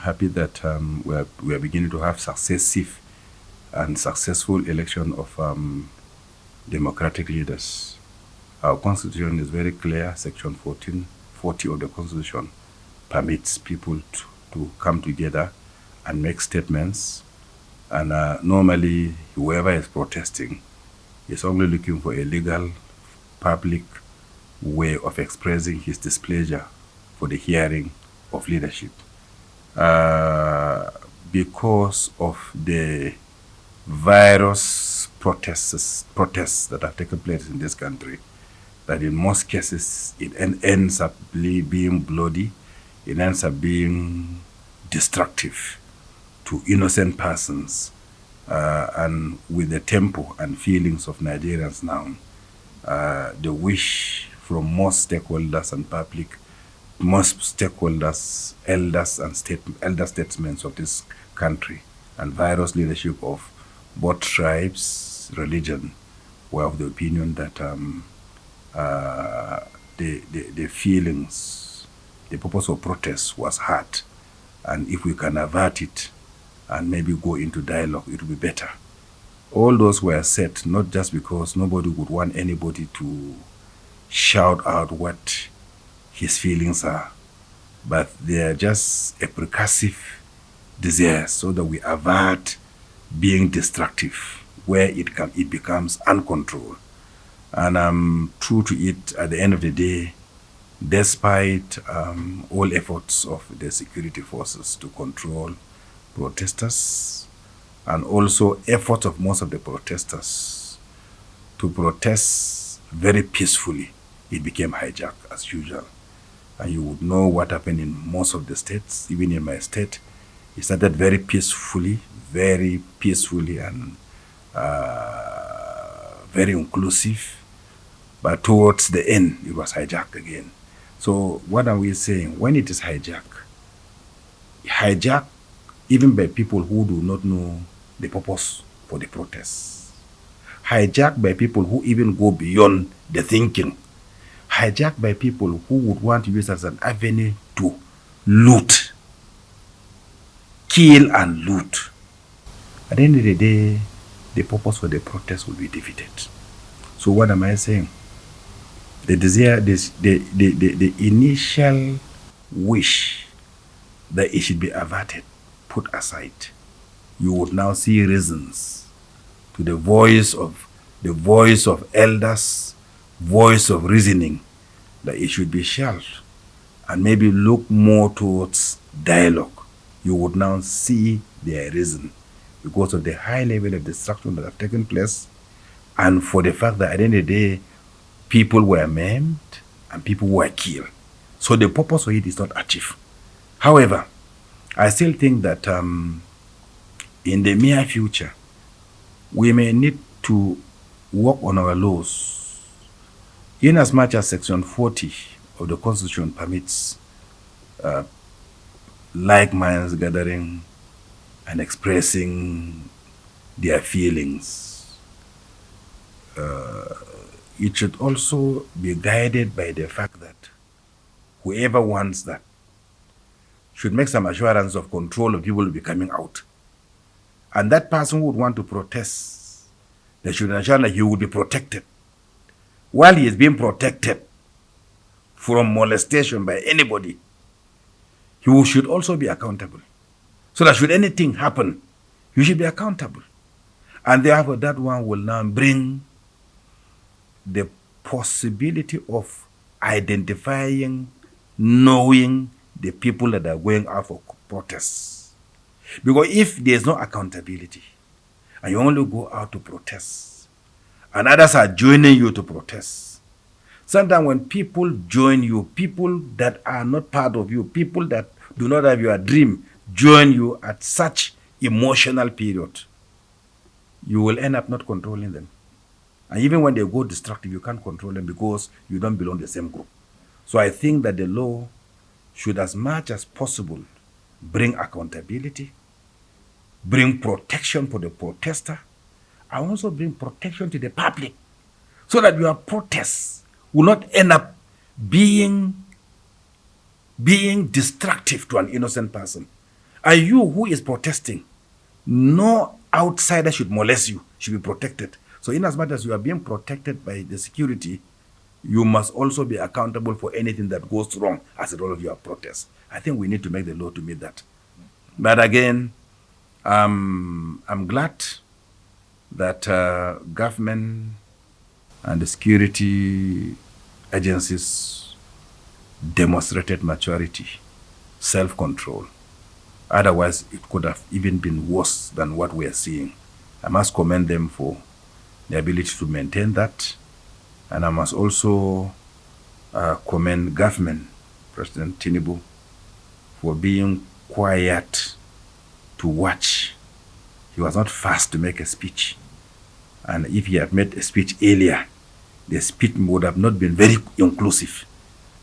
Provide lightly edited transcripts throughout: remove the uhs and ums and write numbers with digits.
happy that we are beginning to have successive and successful election of democratic leaders. Our constitution is very clear. Section 1440 of the constitution permits people to come together and make statements. And normally, whoever is protesting is only looking for a legal, public way of expressing his displeasure for the hearing of leadership. Because of the various protests that have taken place in this country, that in most cases it ends up being bloody, it ends up being destructive to innocent persons, and with the tempo and feelings of Nigerians now, the wish from most stakeholders and public, most stakeholders, elder statesmen of this country, and various leadership of both tribes, religion, were of the opinion that the feelings, the purpose of protest was hard, and if we can avert it and maybe go into dialogue, it will be better. All those were said not just because nobody would want anybody to shout out what his feelings are, but they are just a percussive desire so that we avert being destructive where it becomes uncontrolled. And true to it, at the end of the day, despite all efforts of the security forces to control protesters, and also efforts of most of the protesters to protest very peacefully, it became hijacked as usual. And you would know what happened in most of the states, even in my state. It started very peacefully, and very inclusive. But towards the end, it was hijacked again. So what are we saying? When it is hijacked even by people who do not know the purpose for the protests, hijacked by people who even go beyond the thinking, hijacked by people who would want to use it as an avenue to loot, kill and loot. At the end of the day, the purpose for the protest will be defeated. So what am I saying? The desire, the initial wish that it should be averted, put aside. You would now see reasons to the voice of elders, voice of reasoning, that it should be shelved and maybe look more towards dialogue. You would now see their reason because of the high level of destruction that have taken place, and for the fact that at the end of the day, people were maimed and people were killed. So the purpose of it is not achieved. However, I still think that in the near future, we may need to work on our laws, in as much as Section 40 of the Constitution permits like minds gathering and expressing their feelings. It should also be guided by the fact that whoever wants that should make some assurance of control of people will be coming out. And that person who would want to protest, they should ensure that he will be protected. While he is being protected from molestation by anybody, he should also be accountable. So that should anything happen, you should be accountable. And therefore that one will now bring the possibility of identifying, knowing the people that are going out for protests. Because if there's no accountability, and you only go out to protest, and others are joining you to protest, sometimes when people join you, people that are not part of you, people that do not have your dream, join you at such emotional period, you will end up not controlling them. And even when they go destructive, you can't control them because you don't belong to the same group. So I think that the law should, as much as possible, bring accountability, bring protection for the protester, and also bring protection to the public, so that your protests will not end up being destructive to an innocent person. Are you who is protesting? No outsider should molest you, should be protected. So in as much as you are being protected by the security, you must also be accountable for anything that goes wrong as a result of your protest. I think we need to make the law to meet that. But again, I'm glad that government and the security agencies demonstrated maturity, self-control. Otherwise, it could have even been worse than what we are seeing. I must commend them for the ability to maintain that. And I must also commend government, President Tinubu, for being quiet to watch. He was not fast to make a speech. And if he had made a speech earlier, the speech would have not been very inclusive.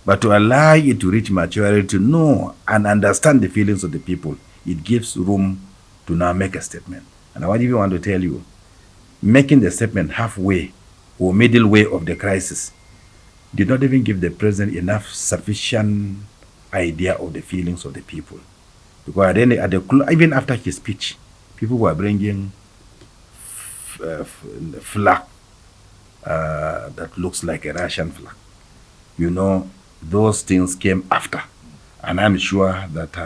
But to allow it to reach maturity, to know and understand the feelings of the people, it gives room to now make a statement. And I even want to tell you, making the statement halfway or middle way of the crisis did not even give the president enough sufficient idea of the feelings of the people. Because then even after his speech, people were bringing flag that looks like a Russian flag. You know, those things came after. And I'm sure that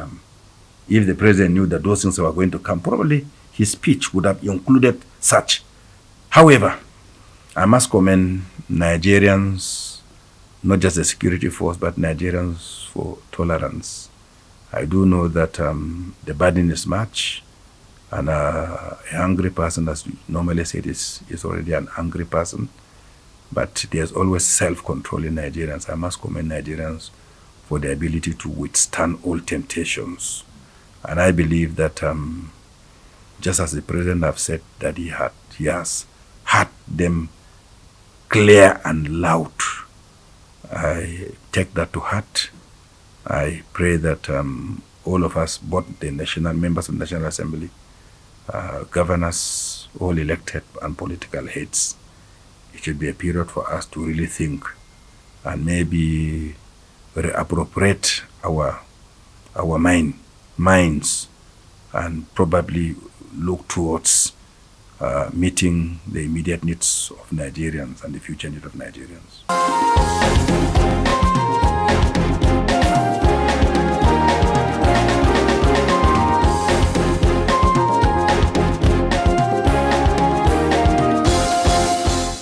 if the president knew that those things were going to come, probably his speech would have included such. However, I must commend Nigerians, not just the security force, but Nigerians for tolerance. I do know that the burden is much, and a hungry person, as we normally say, is already an angry person. But there's always self-control in Nigerians. I must commend Nigerians for the ability to withstand all temptations. And I believe that just as the president have said that he has heard them clear and loud, I take that to heart. I pray that all of us, both the national members of the National Assembly, governors, all elected and political heads, it should be a period for us to really think and maybe reappropriate our minds and probably look towards meeting the immediate needs of Nigerians and the future needs of Nigerians.